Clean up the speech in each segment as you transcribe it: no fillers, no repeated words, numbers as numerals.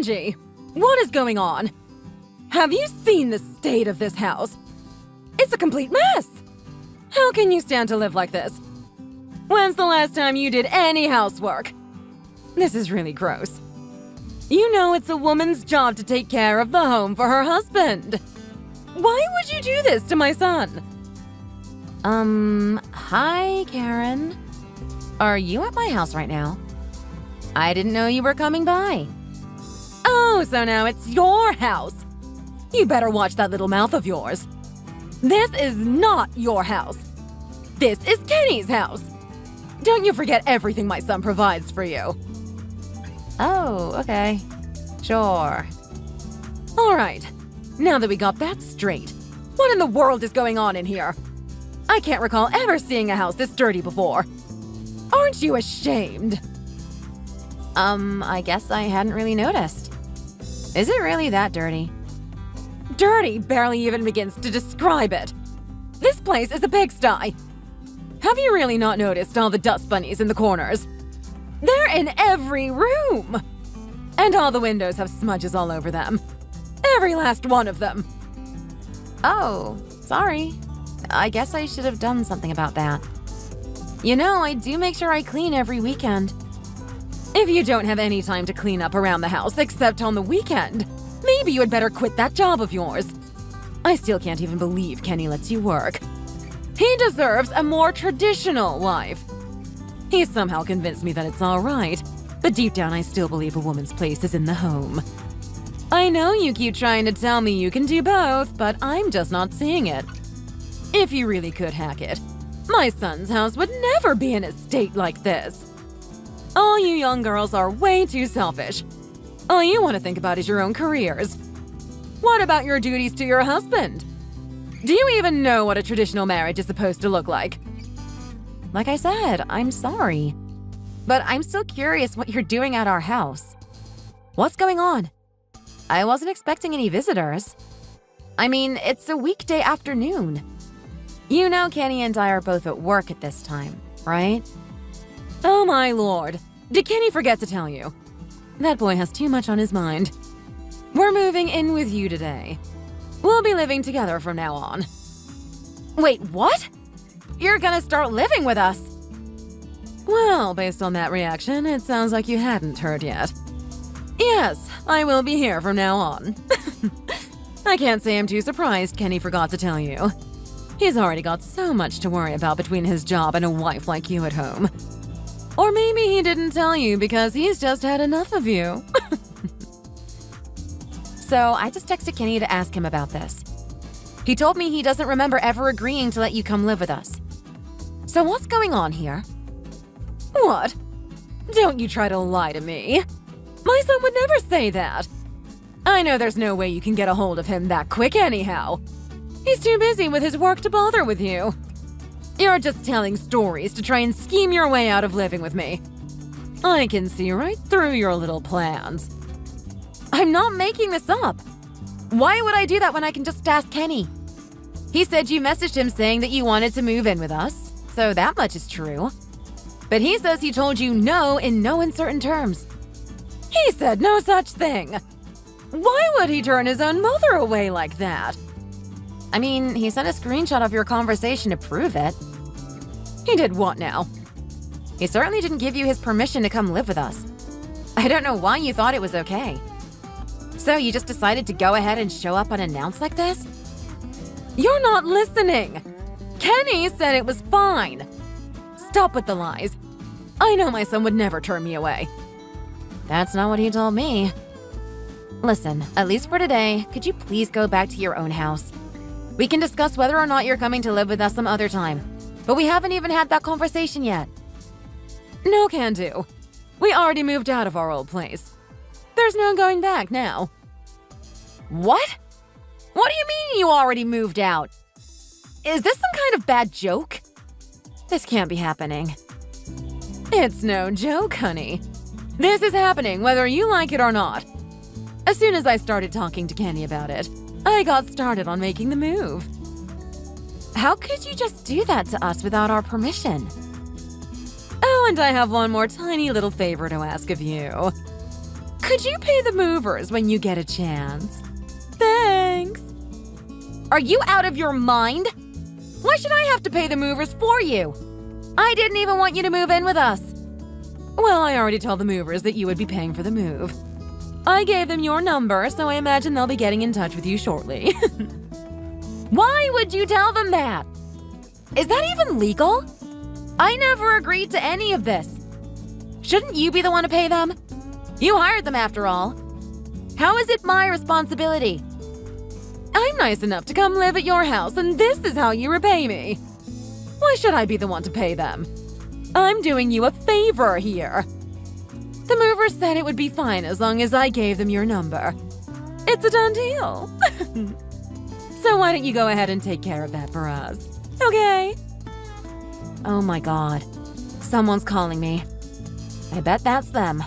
Angie, what is going on? Have you seen the state of this house? It's a complete mess! How can you stand to live like this? When's the last time you did any housework? This is really gross. You know it's a woman's job to take care of the home for her husband. Why would you do this to my son? Hi, Karen. Are you at my house right now? I didn't know you were coming by. Oh, so now it's your house. You better watch that little mouth of yours. This is not your house. This is Kenny's house. Don't you forget everything my son provides for you. Oh, okay. Sure. All right. Now that we got that straight, what in the world is going on in here? I can't recall ever seeing a house this dirty before. Aren't you ashamed? I guess I hadn't really noticed. Is it really that dirty? Dirty barely even begins to describe it. This place is a pigsty. Have you really not noticed all the dust bunnies in the corners? They're in every room! And all the windows have smudges all over them. Every last one of them. Oh, sorry. I guess I should have done something about that. You know, I do make sure I clean every weekend. If you don't have any time to clean up around the house except on the weekend, maybe you had better quit that job of yours. I still can't even believe Kenny lets you work. He deserves a more traditional life. He somehow convinced me that it's all right, but deep down I still believe a woman's place is in the home. I know you keep trying to tell me you can do both, but I'm just not seeing it. If you really could hack it, my son's house would never be in a state like this. All you young girls are way too selfish. All you want to think about is your own careers. What about your duties to your husband? Do you even know what a traditional marriage is supposed to look like? Like I said, I'm sorry. But I'm still curious what you're doing at our house. What's going on? I wasn't expecting any visitors. I mean, it's a weekday afternoon. You know Kenny and I are both at work at this time, right? Oh my lord. Did Kenny forget to tell you? That boy has too much on his mind. We're moving in with you today. We'll be living together from now on. Wait, what? You're gonna start living with us? Well, based on that reaction, it sounds like you hadn't heard yet. Yes, I will be here from now on. I can't say I'm too surprised Kenny forgot to tell you. He's already got so much to worry about between his job and a wife like you at home. Or maybe he didn't tell you because he's just had enough of you. So I just texted Kenny to ask him about this. He told me he doesn't remember ever agreeing to let you come live with us. So what's going on here? What? Don't you try to lie to me. My son would never say that. I know there's no way you can get a hold of him that quick anyhow. He's too busy with his work to bother with you. You're just telling stories to try and scheme your way out of living with me. I can see right through your little plans. I'm not making this up. Why would I do that when I can just ask Kenny? He said you messaged him saying that you wanted to move in with us, so that much is true. But he says he told you no in no uncertain terms. He said no such thing. Why would he turn his own mother away like that? I mean, he sent a screenshot of your conversation to prove it. He did what now? He certainly didn't give you his permission to come live with us. I don't know why you thought it was okay. So you just decided to go ahead and show up unannounced like this? You're not listening! Kenny said it was fine. Stop with the lies. I know my son would never turn me away. That's not what he told me. Listen, at least for today, could you please go back to your own house? We can discuss whether or not you're coming to live with us some other time. But we haven't even had that conversation yet. No can do. We already moved out of our old place. There's no going back now. What? What do you mean you already moved out? Is this some kind of bad joke? This can't be happening. It's no joke, honey. This is happening whether you like it or not. As soon as I started talking to Kenny about it, I got started on making the move. How could you just do that to us without our permission? Oh, and I have one more tiny little favor to ask of you. Could you pay the movers when you get a chance? Thanks. Are you out of your mind? Why should I have to pay the movers for you? I didn't even want you to move in with us. Well, I already told the movers that you would be paying for the move. I gave them your number, so I imagine they'll be getting in touch with you shortly. Why would you tell them that? Is that even legal? I never agreed to any of this. Shouldn't you be the one to pay them? You hired them after all. How is it my responsibility? I'm nice enough to come live at your house, and this is how you repay me. Why should I be the one to pay them? I'm doing you a favor here. The movers said it would be fine as long as I gave them your number. It's a done deal. So why don't you go ahead and take care of that for us, okay? Oh my God. Someone's calling me. I bet that's them.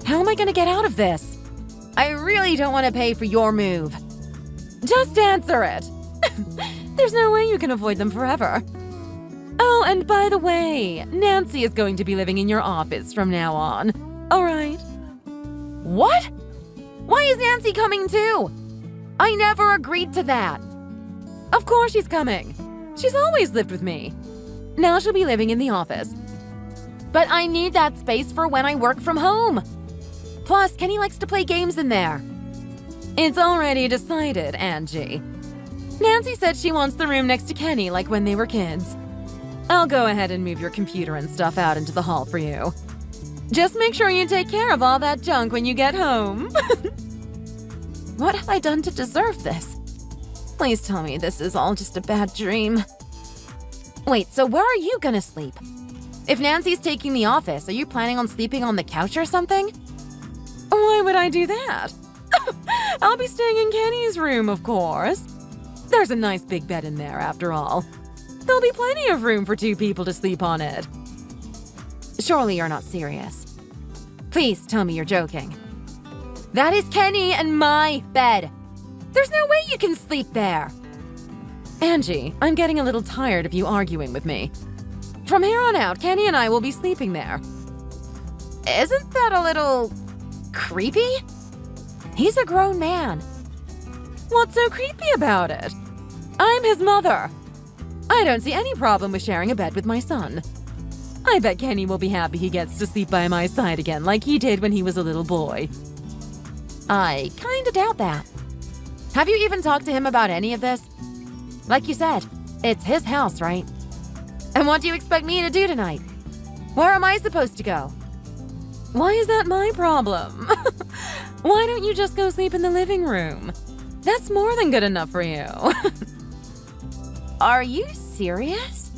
How am I gonna get out of this? I really don't want to pay for your move. Just answer it. There's no way you can avoid them forever. Oh, and by the way, Nancy is going to be living in your office from now on. All right. What? Why is Nancy coming too? I never agreed to that. Of course she's coming. She's always lived with me. Now she'll be living in the office. But I need that space for when I work from home. Plus, Kenny likes to play games in there. It's already decided, Angie. Nancy said she wants the room next to Kenny like when they were kids. I'll go ahead and move your computer and stuff out into the hall for you. Just make sure you take care of all that junk when you get home. What have I done to deserve this? Please tell me this is all just a bad dream. Wait, so where are you gonna sleep? If Nancy's taking the office, are you planning on sleeping on the couch or something? Why would I do that? I'll be staying in Kenny's room, of course. There's a nice big bed in there, after all. There'll be plenty of room for 2 people to sleep on it. Surely you're not serious. Please tell me you're joking. That is Kenny and my bed. There's no way you can sleep there. Angie, I'm getting a little tired of you arguing with me. From here on out, Kenny and I will be sleeping there. Isn't that a little creepy? He's a grown man. What's so creepy about it? I'm his mother. I don't see any problem with sharing a bed with my son. I bet Kenny will be happy he gets to sleep by my side again like he did when he was a little boy. I kinda doubt that. Have you even talked to him about any of this? Like you said, it's his house, right? And what do you expect me to do tonight? Where am I supposed to go? Why is that my problem? Why don't you just go sleep in the living room? That's more than good enough for you. Are you serious?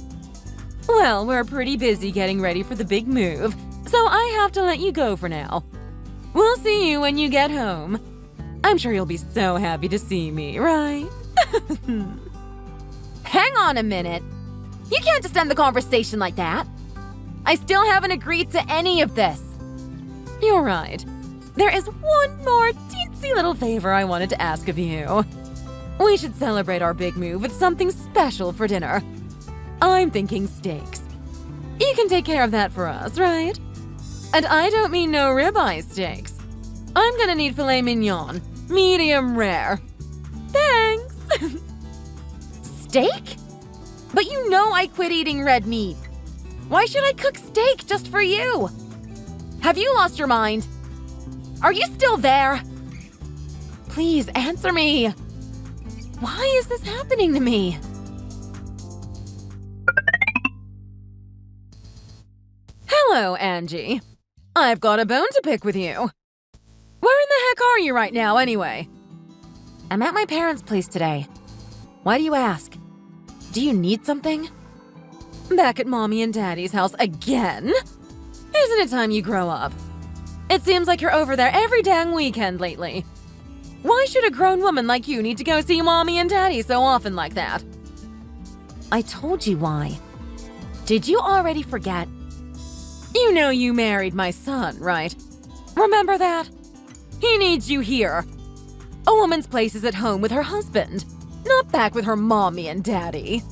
Well, we're pretty busy getting ready for the big move, so I have to let you go for now. We'll see you when you get home. I'm sure you'll be so happy to see me, right? Hang on a minute. You can't just end the conversation like that. I still haven't agreed to any of this. You're right. There is one more teensy little favor I wanted to ask of you. We should celebrate our big move with something special for dinner. I'm thinking steaks. You can take care of that for us, right? And I don't mean no ribeye steaks. I'm gonna need filet mignon, medium rare. Thanks! Steak? But you know I quit eating red meat. Why should I cook steak just for you? Have you lost your mind? Are you still there? Please answer me. Why is this happening to me? Hello, Angie. I've got a bone to pick with you. Where in the heck are you right now, anyway? I'm at my parents' place today. Why do you ask? Do you need something? Back at Mommy and Daddy's house again? Isn't it time you grow up? It seems like you're over there every dang weekend lately. Why should a grown woman like you need to go see Mommy and Daddy so often like that? I told you why. Did you already forget? You know you married my son, right? Remember that? He needs you here. A woman's place is at home with her husband, not back with her Mommy and Daddy.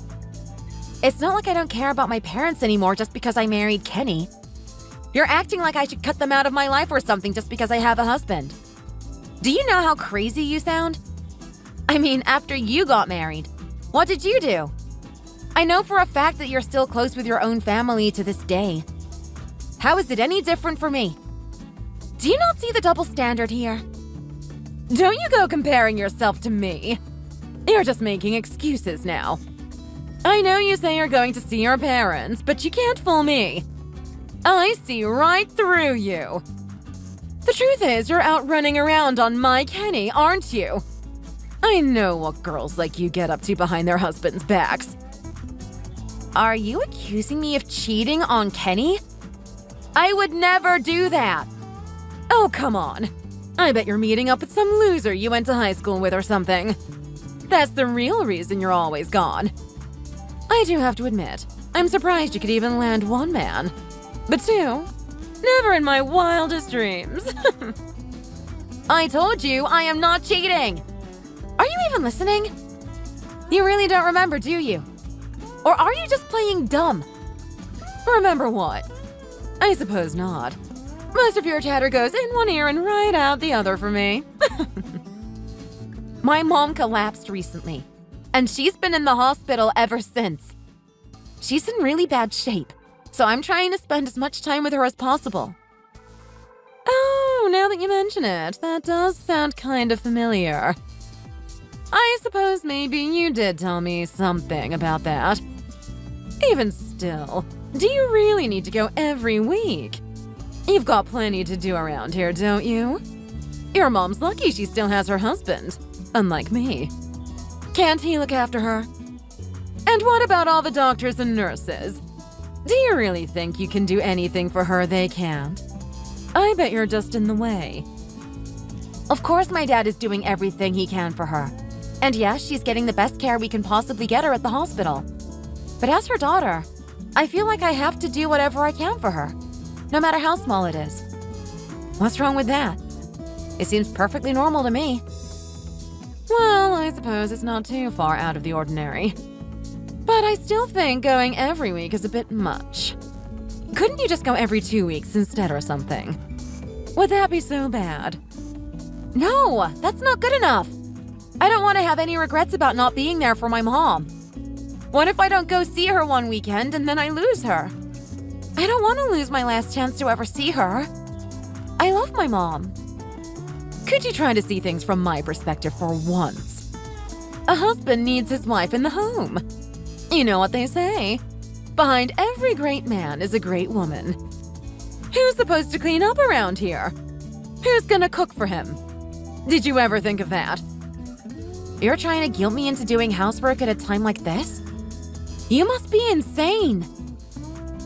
It's not like I don't care about my parents anymore just because I married Kenny. You're acting like I should cut them out of my life or something just because I have a husband. Do you know how crazy you sound? I mean, after you got married, what did you do? I know for a fact that you're still close with your own family to this day. How is it any different for me? Do you not see the double standard here? Don't you go comparing yourself to me. You're just making excuses now. I know you say you're going to see your parents, but you can't fool me. I see right through you. The truth is, you're out running around on my Kenny, aren't you? I know what girls like you get up to behind their husbands' backs. Are you accusing me of cheating on Kenny? I would never do that. Oh, come on. I bet you're meeting up with some loser you went to high school with or something. That's the real reason you're always gone. I do have to admit, I'm surprised you could even land one man. But two, never in my wildest dreams. I told you I am not cheating. Are you even listening? You really don't remember, do you? Or are you just playing dumb? Remember what? I suppose not. Most of your chatter goes in one ear and right out the other for me. My mom collapsed recently, and she's been in the hospital ever since. She's in really bad shape, so I'm trying to spend as much time with her as possible. Oh, now that you mention it, that does sound kind of familiar. I suppose maybe you did tell me something about that. Even still, do you really need to go every week? You've got plenty to do around here, don't you? Your mom's lucky she still has her husband, unlike me. Can't he look after her? And what about all the doctors and nurses? Do you really think you can do anything for her they can't? I bet you're just in the way. Of course my dad is doing everything he can for her. And yes, she's getting the best care we can possibly get her at the hospital. But as her daughter, I feel like I have to do whatever I can for her, no matter how small it is. What's wrong with that? It seems perfectly normal to me. Well, I suppose it's not too far out of the ordinary. But I still think going every week is a bit much. Couldn't you just go every 2 weeks instead or something? Would that be so bad? No, that's not good enough. I don't want to have any regrets about not being there for my mom. What if I don't go see her one weekend and then I lose her? I don't want to lose my last chance to ever see her. I love my mom. Could you try to see things from my perspective for once? A husband needs his wife in the home. You know what they say. Behind every great man is a great woman. Who's supposed to clean up around here? Who's gonna cook for him? Did you ever think of that? You're trying to guilt me into doing housework at a time like this? You must be insane.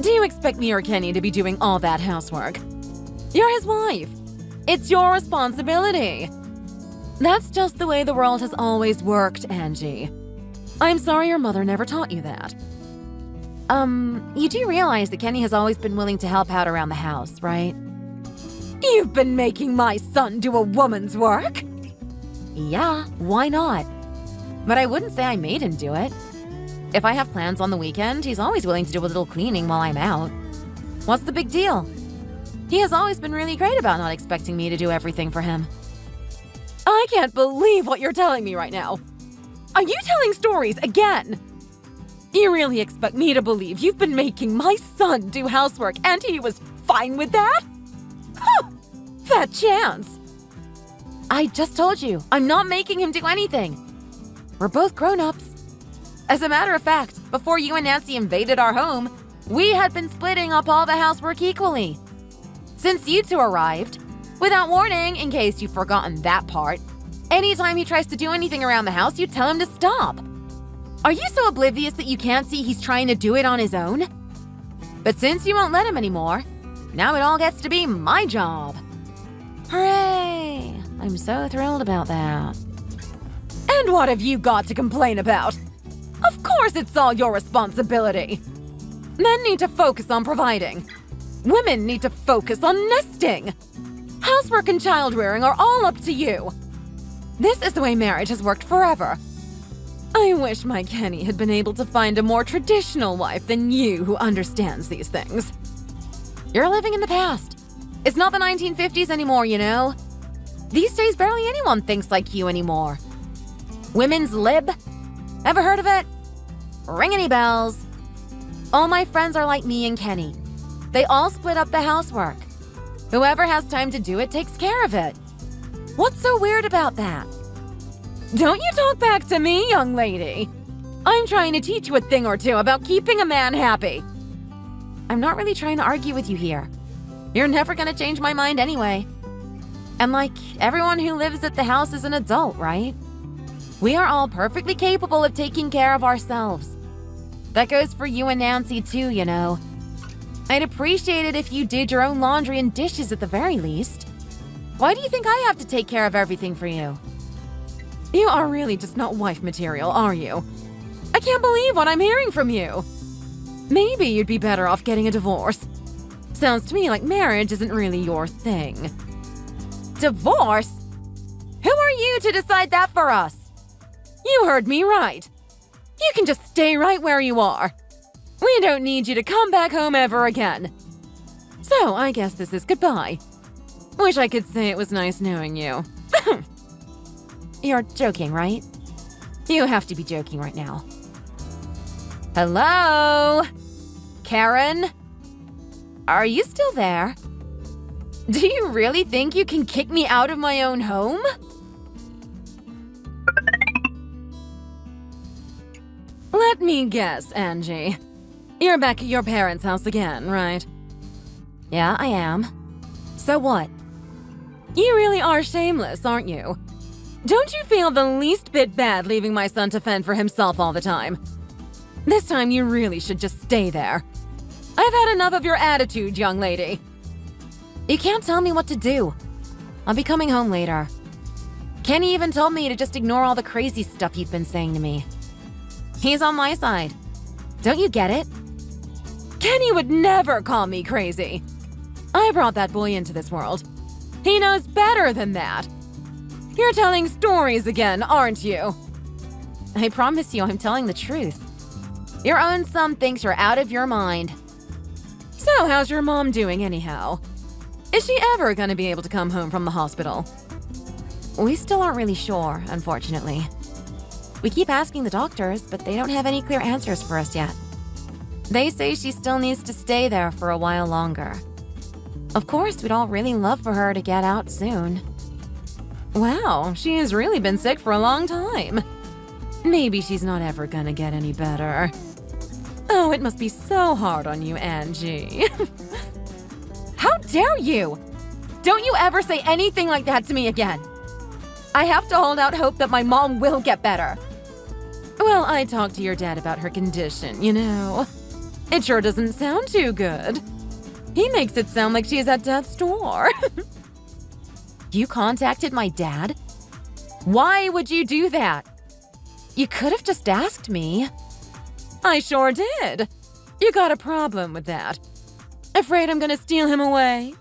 Do you expect me or Kenny to be doing all that housework? You're his wife. It's your responsibility. That's just the way the world has always worked, Angie. I'm sorry your mother never taught you that. You do realize that Kenny has always been willing to help out around the house, right? You've been making my son do a woman's work? Yeah, why not? But I wouldn't say I made him do it. If I have plans on the weekend, he's always willing to do a little cleaning while I'm out. What's the big deal? He has always been really great about not expecting me to do everything for him. I can't believe what you're telling me right now. Are you telling stories again? You really expect me to believe you've been making my son do housework and he was fine with that? Huh, that chance. I just told you, I'm not making him do anything. We're both grown-ups. As a matter of fact, before you and Nancy invaded our home, we had been splitting up all the housework equally. Since you two arrived, without warning, in case you've forgotten that part, anytime he tries to do anything around the house, you tell him to stop. Are you so oblivious that you can't see he's trying to do it on his own? But since you won't let him anymore, now it all gets to be my job. Hooray! I'm so thrilled about that. And what have you got to complain about? Of course it's all your responsibility. Men need to focus on providing. Women need to focus on nesting. Housework and child-rearing are all up to you. This is the way marriage has worked forever. I wish my Kenny had been able to find a more traditional wife than you who understands these things. You're living in the past. It's not the 1950s anymore, you know? These days, barely anyone thinks like you anymore. Women's lib? Ever heard of it? Ring any bells? All my friends are like me and Kenny. They all split up the housework. Whoever has time to do it takes care of it. What's so weird about that? Don't you talk back to me, young lady. I'm trying to teach you a thing or two about keeping a man happy. I'm not really trying to argue with you here. You're never gonna change my mind anyway. And like, everyone who lives at the house is an adult, right? We are all perfectly capable of taking care of ourselves. That goes for you and Nancy too, you know. I'd appreciate it if you did your own laundry and dishes at the very least. Why do you think I have to take care of everything for you? You are really just not wife material, are you? I can't believe what I'm hearing from you. Maybe you'd be better off getting a divorce. Sounds to me like marriage isn't really your thing. Divorce? Who are you to decide that for us? You heard me right. You can just stay right where you are. We don't need you to come back home ever again. So I guess this is goodbye. Wish I could say it was nice knowing you. You're joking, right? You have to be joking right now. Hello? Karen? Are you still there? Do you really think you can kick me out of my own home? Let me guess, Angie. You're back at your parents' house again, right? Yeah, I am. So what? You really are shameless, aren't you? Don't you feel the least bit bad leaving my son to fend for himself all the time? This time you really should just stay there. I've had enough of your attitude, young lady. You can't tell me what to do. I'll be coming home later. Kenny even told me to just ignore all the crazy stuff you've been saying to me. He's on my side. Don't you get it? Kenny would never call me crazy. I brought that boy into this world. He knows better than that. You're telling stories again, aren't you? I promise you I'm telling the truth. Your own son thinks you're out of your mind. So how's your mom doing anyhow? Is she ever gonna be able to come home from the hospital? We still aren't really sure, unfortunately. We keep asking the doctors, but they don't have any clear answers for us yet. They say she still needs to stay there for a while longer. Of course, we'd all really love for her to get out soon. Wow, she has really been sick for a long time. Maybe she's not ever gonna get any better. Oh, it must be so hard on you, Angie. How dare you! Don't you ever say anything like that to me again. I have to hold out hope that my mom will get better. Well, I talked to your dad about her condition, you know. It sure doesn't sound too good. He makes it sound like she's at death's door. You contacted my dad? Why would you do that? You could have just asked me. I sure did. You got a problem with that. Afraid I'm gonna steal him away?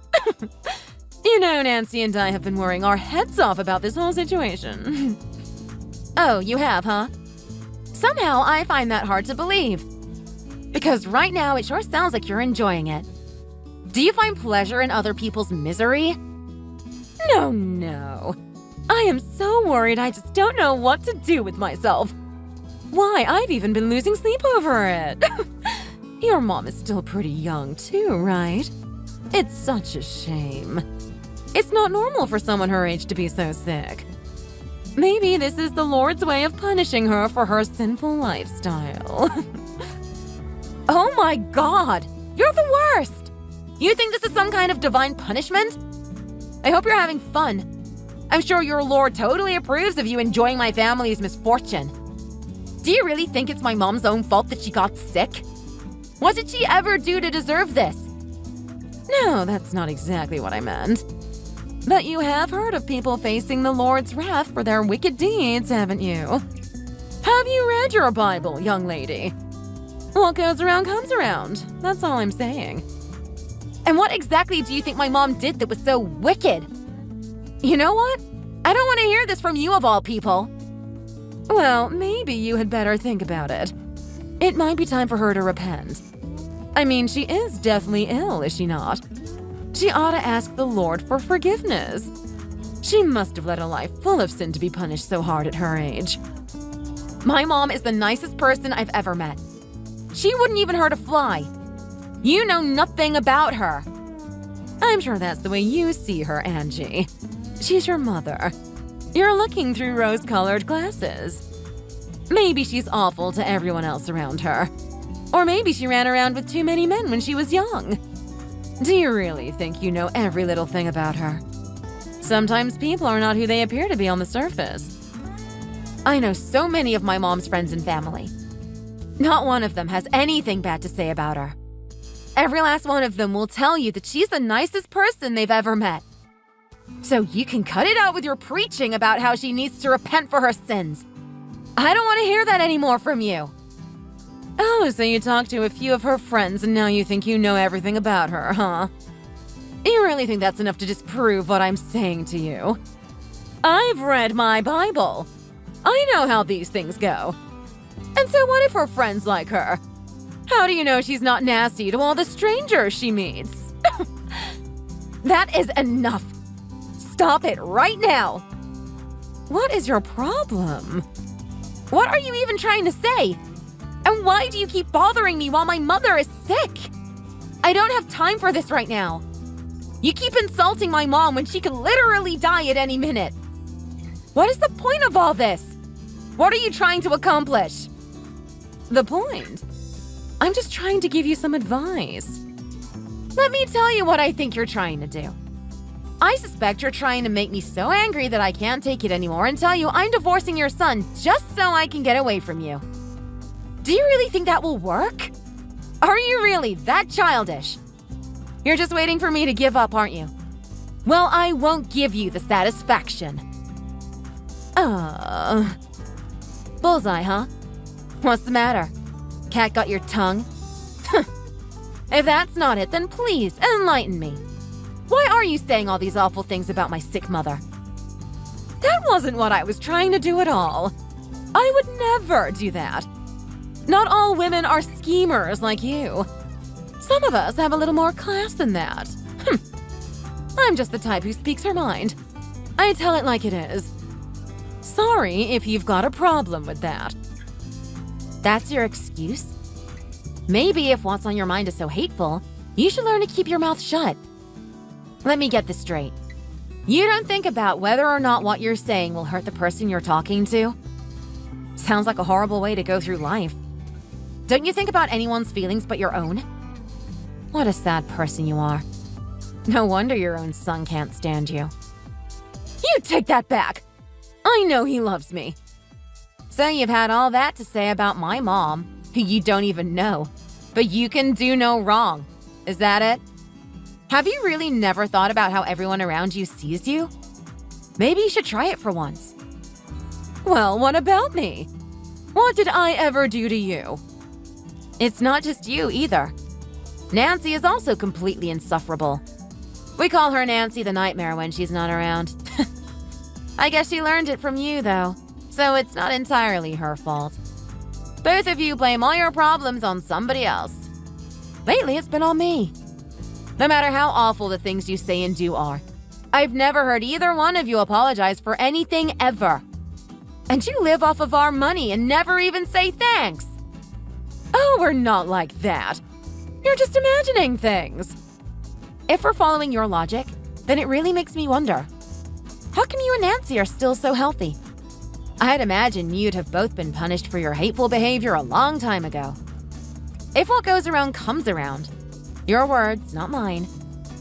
You know, Nancy and I have been worrying our heads off about this whole situation. Oh, you have, huh? Somehow I find that hard to believe. Because right now it sure sounds like you're enjoying it. Do you find pleasure in other people's misery? No. I am so worried I just don't know what to do with myself. Why, I've even been losing sleep over it. Your mom is still pretty young too, right? It's such a shame. It's not normal for someone her age to be so sick. Maybe this is the Lord's way of punishing her for her sinful lifestyle. Oh my God! You're the worst! You think this is some kind of divine punishment? I hope you're having fun. I'm sure your Lord totally approves of you enjoying my family's misfortune. Do you really think it's my mom's own fault that she got sick? What did she ever do to deserve this? No, that's not exactly what I meant. But you have heard of people facing the Lord's wrath for their wicked deeds, haven't you? Have you read your Bible, young lady? What goes around comes around. That's all I'm saying. And what exactly do you think my mom did that was so wicked? You know what? I don't want to hear this from you of all people. Well, maybe you had better think about it. It might be time for her to repent. I mean, she is deathly ill, is she not? She ought to ask the Lord for forgiveness. She must have led a life full of sin to be punished so hard at her age. My mom is the nicest person I've ever met. She wouldn't even hurt a fly. You know nothing about her. I'm sure that's the way you see her, Angie. She's your mother. You're looking through rose-colored glasses. Maybe she's awful to everyone else around her. Or maybe she ran around with too many men when she was young. Do you really think you know every little thing about her? Sometimes people are not who they appear to be on the surface. I know so many of my mom's friends and family. Not one of them has anything bad to say about her. Every last one of them will tell you that she's the nicest person they've ever met. So you can cut it out with your preaching about how she needs to repent for her sins. I don't want to hear that anymore from you. Oh, so you talked to a few of her friends and now you think you know everything about her, huh? You really think that's enough to disprove what I'm saying to you? I've read my Bible. I know how these things go. And so what if her friends like her? How do you know she's not nasty to all the strangers she meets? That is enough. Stop it right now. What is your problem? What are you even trying to say? And why do you keep bothering me while my mother is sick? I don't have time for this right now. You keep insulting my mom when she could literally die at any minute. What is the point of all this? What are you trying to accomplish? The point? I'm just trying to give you some advice. Let me tell you what I think you're trying to do. I suspect you're trying to make me so angry that I can't take it anymore and tell you I'm divorcing your son just so I can get away from you. Do you really think that will work? Are you really that childish? You're just waiting for me to give up, aren't you? Well, I won't give you the satisfaction. Bullseye, huh? What's the matter? Cat got your tongue? If that's not it, then please enlighten me. Why are you saying all these awful things about my sick mother? That wasn't what I was trying to do at all. I would never do that. Not all women are schemers like you. Some of us have a little more class than that. I'm just the type who speaks her mind. I tell it like it is. Sorry if you've got a problem with that. That's your excuse? Maybe if what's on your mind is so hateful, you should learn to keep your mouth shut. Let me get this straight. You don't think about whether or not what you're saying will hurt the person you're talking to? Sounds like a horrible way to go through life. Don't you think about anyone's feelings but your own? What a sad person you are. No wonder your own son can't stand you. You take that back! I know he loves me. So you've had all that to say about my mom, who you don't even know, but you can do no wrong. Is that it? Have you really never thought about how everyone around you sees you? Maybe you should try it for once. Well, what about me? What did I ever do to you? It's not just you either. Nancy is also completely insufferable. We call her Nancy the Nightmare when she's not around. I guess she learned it from you, though, so it's not entirely her fault. Both of you blame all your problems on somebody else. Lately, it's been on me. No matter how awful the things you say and do are, I've never heard either one of you apologize for anything ever. And you live off of our money and never even say thanks. Oh, we're not like that. You're just imagining things. If we're following your logic, then it really makes me wonder. How come you and Nancy are still so healthy? I'd imagine you'd have both been punished for your hateful behavior a long time ago. If what goes around comes around, your words, not mine,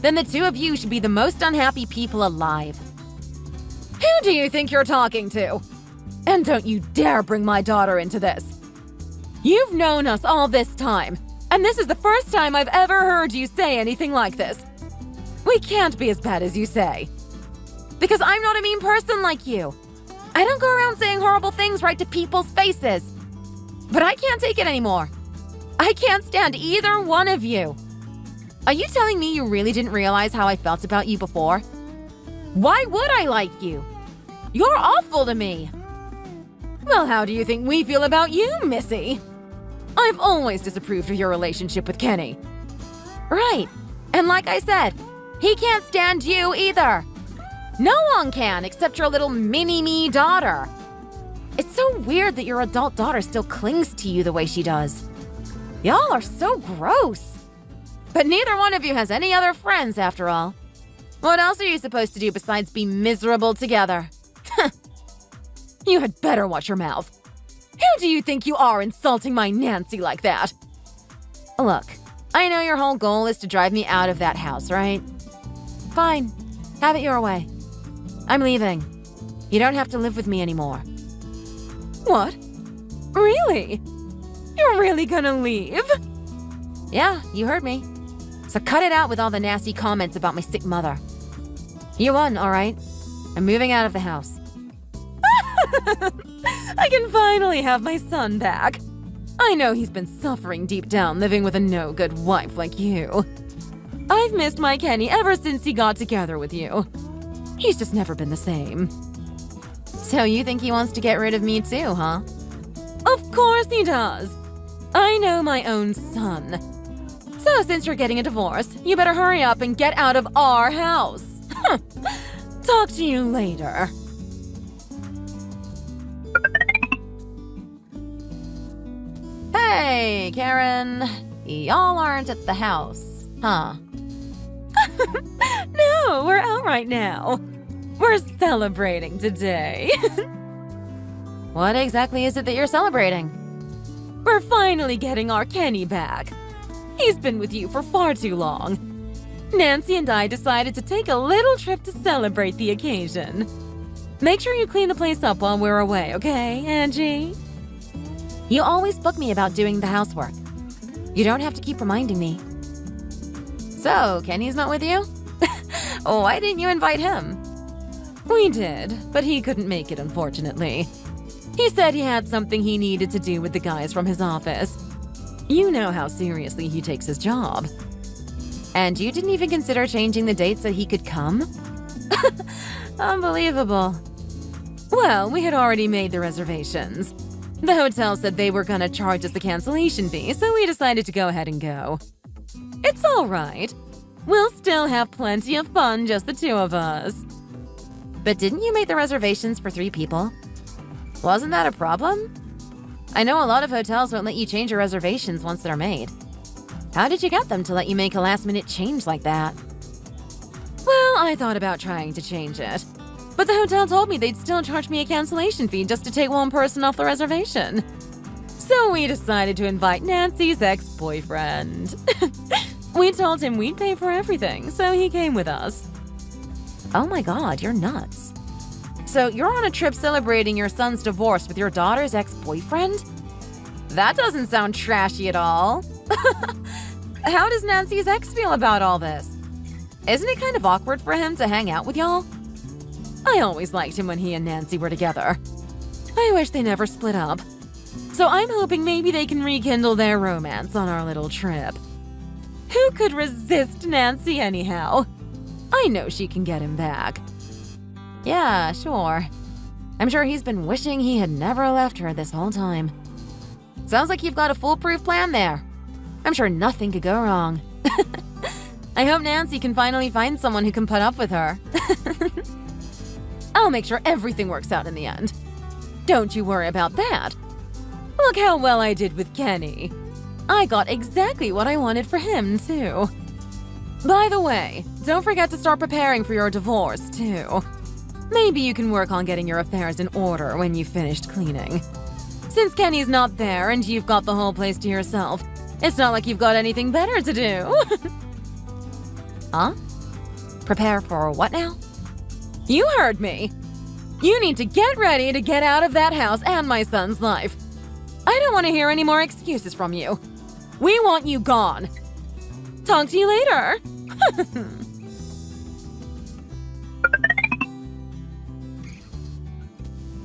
then the two of you should be the most unhappy people alive. Who do you think you're talking to? And don't you dare bring my daughter into this. You've known us all this time, and this is the first time I've ever heard you say anything like this. We can't be as bad as you say. Because I'm not a mean person like you. I don't go around saying horrible things right to people's faces. But I can't take it anymore. I can't stand either one of you. Are you telling me you really didn't realize how I felt about you before? Why would I like you? You're awful to me. Well, how do you think we feel about you, Missy? I've always disapproved of your relationship with Kenny. Right. And like I said, he can't stand you either. No one can except your little mini-me daughter. It's so weird that your adult daughter still clings to you the way she does. Y'all are so gross. But neither one of you has any other friends, after all. What else are you supposed to do besides be miserable together? You had better watch your mouth. Who do you think you are insulting my Nancy like that? Look, I know your whole goal is to drive me out of that house, right? Fine. Have it your way. I'm leaving. You don't have to live with me anymore. What? Really? You're really gonna leave? Yeah, you heard me. So cut it out with all the nasty comments about my sick mother. You won, all right? I'm moving out of the house. I can finally have my son back. I know he's been suffering deep down living with a no-good wife like you. I've missed my Kenny ever since he got together with you. He's just never been the same. So you think he wants to get rid of me too, huh? Of course he does. I know my own son. So since you're getting a divorce, you better hurry up and get out of our house. Talk to you later. Hey, Karen. Y'all aren't at the house, huh? No, we're out right now. We're celebrating today. What exactly is it that you're celebrating? We're finally getting our Kenny back. He's been with you for far too long. Nancy and I decided to take a little trip to celebrate the occasion. Make sure you clean the place up while we're away, okay, Angie? You always book me about doing the housework. You don't have to keep reminding me. So, Kenny's not with you? Why didn't you invite him? We did, but he couldn't make it, unfortunately. He said he had something he needed to do with the guys from his office. You know how seriously he takes his job. And you didn't even consider changing the date so he could come? Unbelievable. Well, we had already made the reservations. The hotel said they were gonna charge us the cancellation fee, so we decided to go ahead and go. It's all right. We'll still have plenty of fun, just the two of us. But didn't you make the reservations for 3 people? Wasn't that a problem? I know a lot of hotels won't let you change your reservations once they're made. How did you get them to let you make a last-minute change like that? Well, I thought about trying to change it. But the hotel told me they'd still charge me a cancellation fee just to take one person off the reservation. So we decided to invite Nancy's ex-boyfriend. We told him we'd pay for everything, so he came with us. Oh my god, you're nuts. So you're on a trip celebrating your son's divorce with your daughter's ex-boyfriend? That doesn't sound trashy at all. How does Nancy's ex feel about all this? Isn't it kind of awkward for him to hang out with y'all? I always liked him when he and Nancy were together. I wish they never split up. So I'm hoping maybe they can rekindle their romance on our little trip. Who could resist Nancy anyhow? I know she can get him back. Yeah, sure. I'm sure he's been wishing he had never left her this whole time. Sounds like you've got a foolproof plan there. I'm sure nothing could go wrong. I hope Nancy can finally find someone who can put up with her. I'll make sure everything works out in the end. Don't you worry about that. Look how well I did with Kenny. I got exactly what I wanted for him, too. By the way, don't forget to start preparing for your divorce, too. Maybe you can work on getting your affairs in order when you've finished cleaning. Since Kenny's not there and you've got the whole place to yourself, it's not like you've got anything better to do. Huh? Prepare for what now? You heard me. You need to get ready to get out of that house and my son's life. I don't want to hear any more excuses from you. We want you gone. Talk to you later.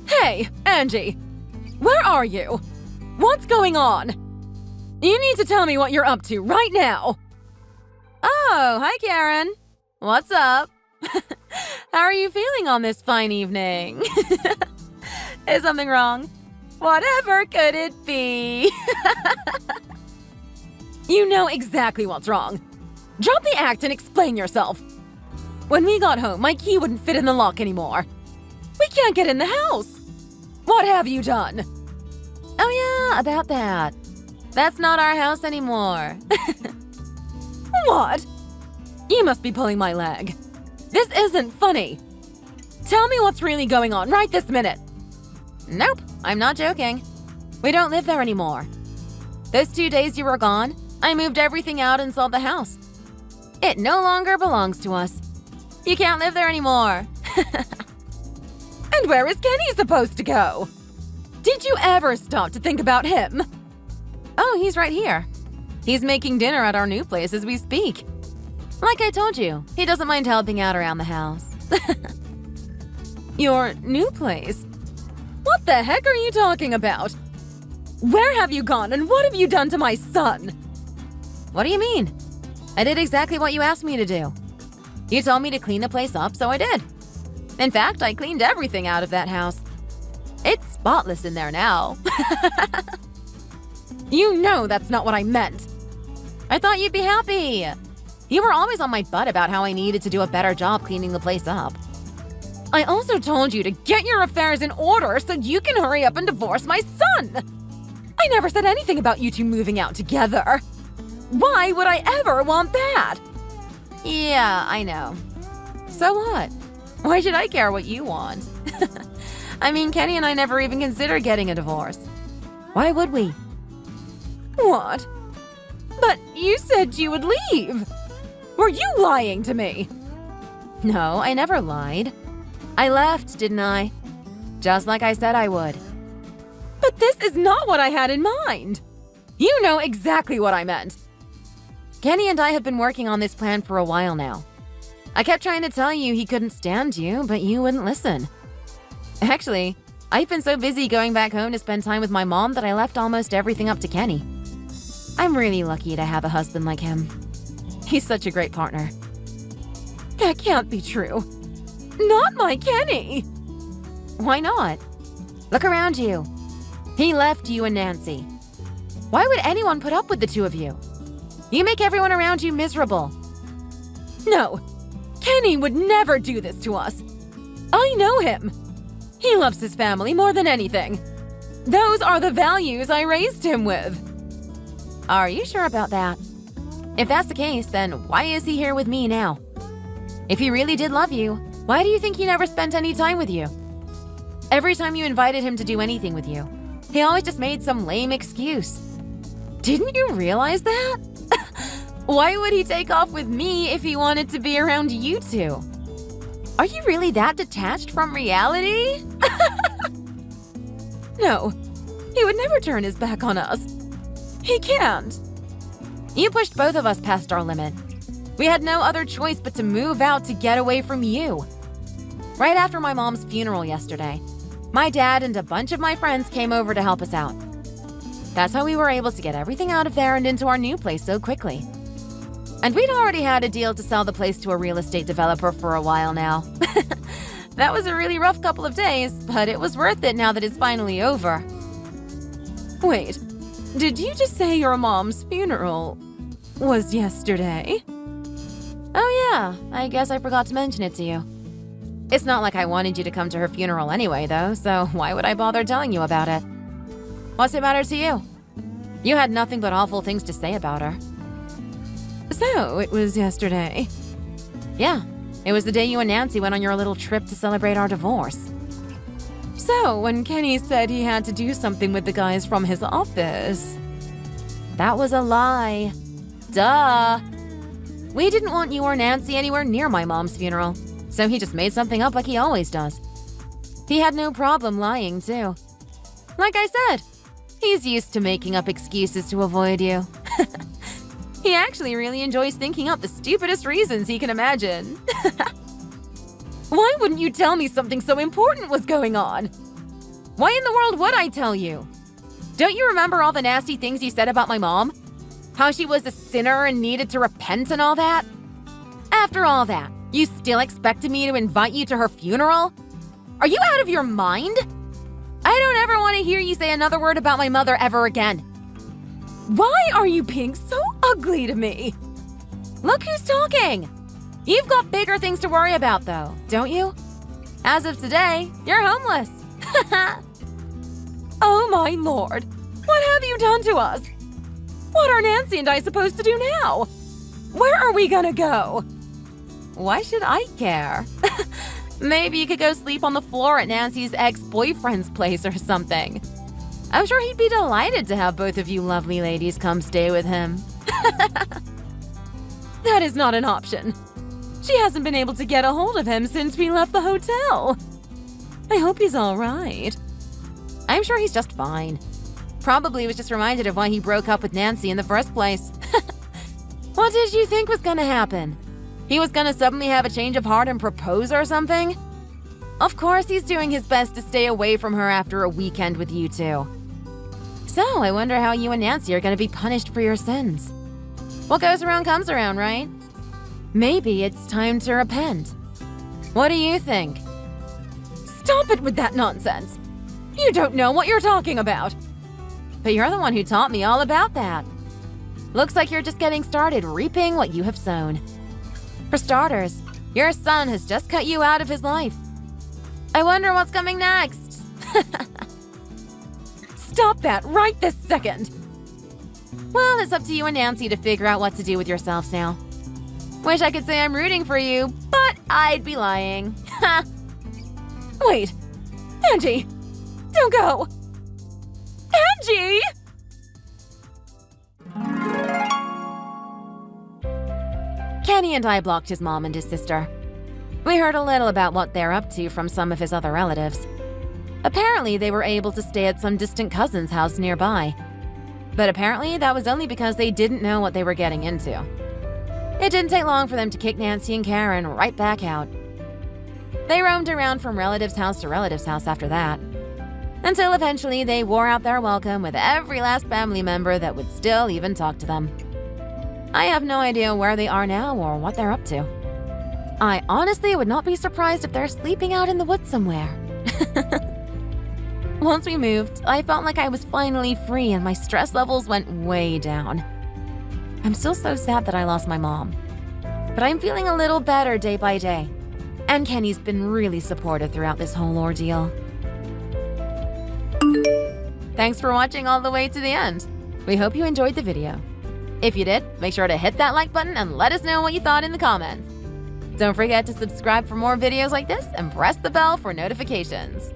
Hey, Angie. Where are you? What's going on? You need to tell me what you're up to right now. Oh, hi, Karen. What's up? How are you feeling on this fine evening? Is something wrong? Whatever could it be? You know exactly what's wrong. Drop the act and explain yourself. When we got home, my key wouldn't fit in the lock anymore. We can't get in the house. What have you done? Oh yeah, about that. That's not our house anymore. What? You must be pulling my leg. This isn't funny. Tell me what's really going on right this minute. Nope, I'm not joking. We don't live there anymore. Those 2 days you were gone, I moved everything out and sold the house. It no longer belongs to us. You can't live there anymore. And where is Kenny supposed to go? Did you ever stop to think about him? Oh, he's right here. He's making dinner at our new place as we speak. Like I told you, he doesn't mind helping out around the house. Your new place? What the heck are you talking about? Where have you gone and what have you done to my son? What do you mean? I did exactly what you asked me to do. You told me to clean the place up, so I did. In fact, I cleaned everything out of that house. It's spotless in there now. You know that's not what I meant. I thought you'd be happy. You were always on my butt about how I needed to do a better job cleaning the place up. I also told you to get your affairs in order so you can hurry up and divorce my son. I never said anything about you two moving out together. Why would I ever want that? Yeah, I know. So what? Why should I care what you want? I mean, Kenny and I never even considered getting a divorce. Why would we? What? But you said you would leave. Were you lying to me? No, I never lied. I left, didn't I? Just like I said I would. But this is not what I had in mind. You know exactly what I meant. Kenny and I have been working on this plan for a while now. I kept trying to tell you he couldn't stand you, but you wouldn't listen. Actually, I've been so busy going back home to spend time with my mom that I left almost everything up to Kenny. I'm really lucky to have a husband like him. He's such a great partner. That can't be true. Not my Kenny! Why not? Look around you. He left you and Nancy. Why would anyone put up with the two of you? You make everyone around you miserable. No, Kenny would never do this to us. I know him. He loves his family more than anything. Those are the values I raised him with. Are you sure about that? If that's the case, then why is he here with me now? If he really did love you, why do you think he never spent any time with you? Every time you invited him to do anything with you, he always just made some lame excuse. Didn't you realize that? Why would he take off with me if he wanted to be around you two? Are you really that detached from reality? No, he would never turn his back on us. He can't. You pushed both of us past our limit. We had no other choice but to move out to get away from you. Right after my mom's funeral yesterday, my dad and a bunch of my friends came over to help us out. That's how we were able to get everything out of there and into our new place so quickly. And we'd already had a deal to sell the place to a real estate developer for a while now. That was a really rough couple of days, but it was worth it now that it's finally over. Wait, did you just say your mom's funeral was yesterday? Oh yeah, I guess I forgot to mention it to you. It's not like I wanted you to come to her funeral anyway, though, so why would I bother telling you about it? What's it matter to you? You had nothing but awful things to say about her. So, it was yesterday? Yeah, it was the day you and Nancy went on your little trip to celebrate our divorce. So, when Kenny said he had to do something with the guys from his office, that was a lie. Duh! We didn't want you or Nancy anywhere near my mom's funeral, so he just made something up like he always does. He had no problem lying, too. Like I said, he's used to making up excuses to avoid you. He actually really enjoys thinking up the stupidest reasons he can imagine. Why wouldn't you tell me something so important was going on? Why in the world would I tell you? Don't you remember all the nasty things you said about my mom? How she was a sinner and needed to repent and all that? After all that, you still expected me to invite you to her funeral? Are you out of your mind? I don't ever want to hear you say another word about my mother ever again. Why are you being so ugly to me? Look who's talking. You've got bigger things to worry about, though, don't you? As of today, you're homeless. Oh my lord, what have you done to us? What are Nancy and I supposed to do now? Where are we gonna go? Why should I care? Maybe you could go sleep on the floor at Nancy's ex-boyfriend's place or something. I'm sure he'd be delighted to have both of you lovely ladies come stay with him. That is not an option. She hasn't been able to get a hold of him since we left the hotel. I hope he's all right. I'm sure he's just fine. Probably was just reminded of why he broke up with Nancy in the first place. What did you think was gonna happen? He was gonna suddenly have a change of heart and propose or something? Of course he's doing his best to stay away from her after a weekend with you two. So I wonder how you and Nancy are gonna be punished for your sins. What goes around comes around, right? Maybe it's time to repent. What do you think? Stop it with that nonsense! You don't know what you're talking about! But you're the one who taught me all about that. Looks like you're just getting started reaping what you have sown. For starters, your son has just cut you out of his life. I wonder what's coming next. Stop that right this second! Well, it's up to you and Nancy to figure out what to do with yourselves now. Wish I could say I'm rooting for you, but I'd be lying. Wait, Angie, don't go! Angie! Kenny and I blocked his mom and his sister. We heard a little about what they're up to from some of his other relatives. Apparently, they were able to stay at some distant cousin's house nearby. But apparently, that was only because they didn't know what they were getting into. It didn't take long for them to kick Nancy and Karen right back out. They roamed around from relative's house to relative's house after that, until eventually they wore out their welcome with every last family member that would still even talk to them. I have no idea where they are now or what they're up to. I honestly would not be surprised if they're sleeping out in the woods somewhere. Once we moved, I felt like I was finally free and my stress levels went way down. I'm still so sad that I lost my mom, but I'm feeling a little better day by day, and Kenny's been really supportive throughout this whole ordeal. Thanks for watching all the way to the end. We hope you enjoyed the video. If you did, make sure to hit that like button and let us know what you thought in the comments. Don't forget to subscribe for more videos like this and press the bell for notifications.